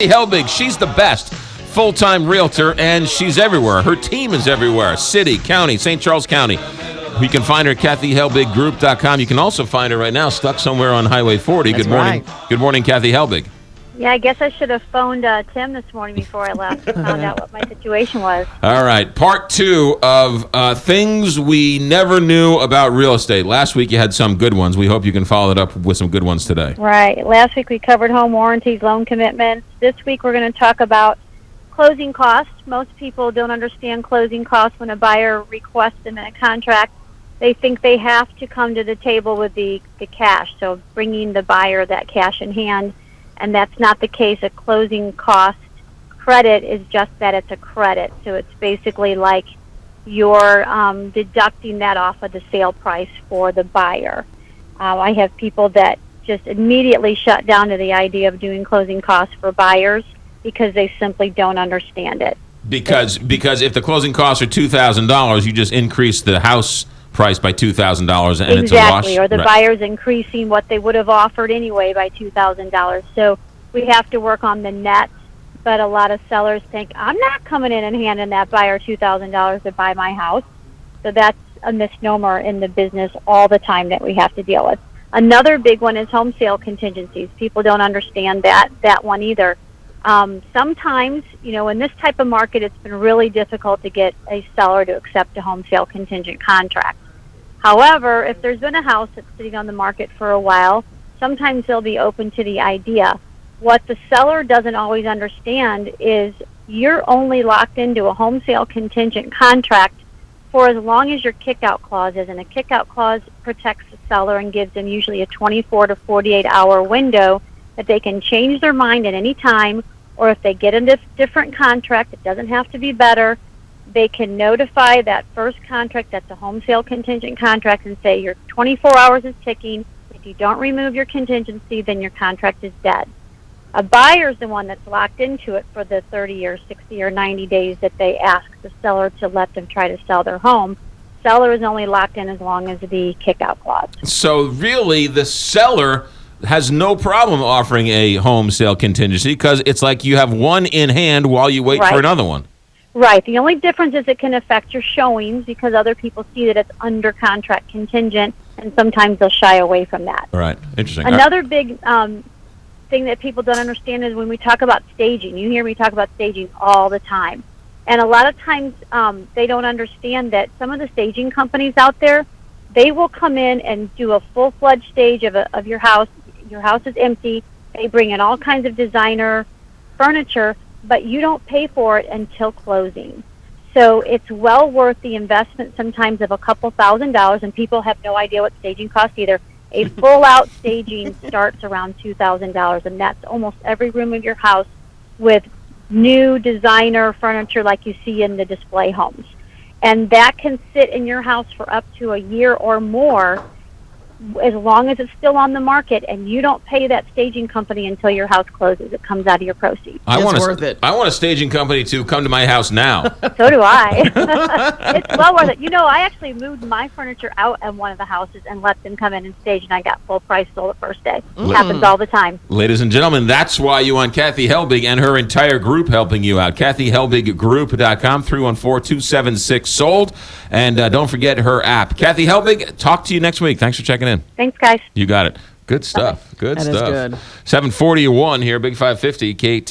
Helbig, she's the best full-time realtor, and she's everywhere. Her team is everywhere. City, county, St. Charles County. You can find her at KathyHelbigGroup.com. You can also find her right now stuck somewhere on Highway 40. That's Good morning. right. Good morning, Kathy Helbig. Yeah, I guess I should have phoned Tim this morning before I left and found out what my situation was. All right, part two of things we never knew about real estate. Last week you had some good ones. We hope you can follow it up with some good ones today. Right. Last week we covered home warranties, loan commitments. This week we're going to talk about closing costs. Most people don't understand closing costs when a buyer requests them in a contract. They think they have to come to the table with the cash, so bringing the buyer that cash in hand. And that's not the case. A closing cost credit is just that, it's a credit. So it's basically like you're deducting that off of the sale price for the buyer. I have people that just immediately shut down to the idea of doing closing costs for buyers because they simply don't understand it. Because if the closing costs are $2,000, you just increase the house price by $2,000 and it's a wash. Exactly, or the buyer's increasing what they would have offered anyway by $2,000. So we have to work on the net, but a lot of sellers think, I'm not coming in and handing that buyer $2,000 to buy my house. So that's a misnomer in the business all the time that we have to deal with. Another big one is home sale contingencies. People don't understand that one either. Sometimes, in this type of market, it's been really difficult to get a seller to accept a home sale contingent contract. However, if there's been a house that's sitting on the market for a while, sometimes they'll be open to the idea. What the seller doesn't always understand is you're only locked into a home sale contingent contract for as long as your kick-out clause is, and a kick-out clause protects the seller and gives them usually a 24 to 48-hour window that they can change their mind at any time, or if they get a different contract, it doesn't have to be better, they can notify that first contract that's a home sale contingent contract and say your 24 hours is ticking. If you don't remove your contingency, then your contract is dead. A buyer is the one that's locked into it for the 30 or 60 or 90 days that they ask the seller to let them try to sell their home. Seller is only locked in as long as the kick-out clause. So really, the seller has no problem offering a home sale contingency because it's like you have one in hand while you wait for another one. Right. The only difference is it can affect your showings because other people see that it's under contract contingent, and sometimes they'll shy away from that. Right. Interesting. Another big thing that people don't understand is when we talk about staging. You hear me talk about staging all the time. And a lot of times they don't understand that some of the staging companies out there, they will come in and do a full-fledged stage of your house. Your house is empty. They bring in all kinds of designer furniture, but you don't pay for it until closing. So it's well worth the investment sometimes of a couple $1,000s, and people have no idea what staging costs either. A full-out staging starts around $2,000, and that's almost every room of your house with new designer furniture like you see in the display homes. And that can sit in your house for up to a year or more as long as it's still on the market, and you don't pay that staging company until your house closes. It comes out of your proceeds. It's worth it. I want a staging company to come to my house now. So do I. It's well worth it. I actually moved my furniture out of one of the houses and let them come in and stage, and I got full price sold the first day. It happens all the time. Ladies and gentlemen, that's why you want Kathy Helbig and her entire group helping you out. KathyHelbigGroup.com, 314-276-SOLD. And don't forget her app. Kathy Helbig, talk to you next week. Thanks for checking in. Thanks, guys. You got it. Good stuff. Good That stuff. is good. 741 here, Big 550, KT.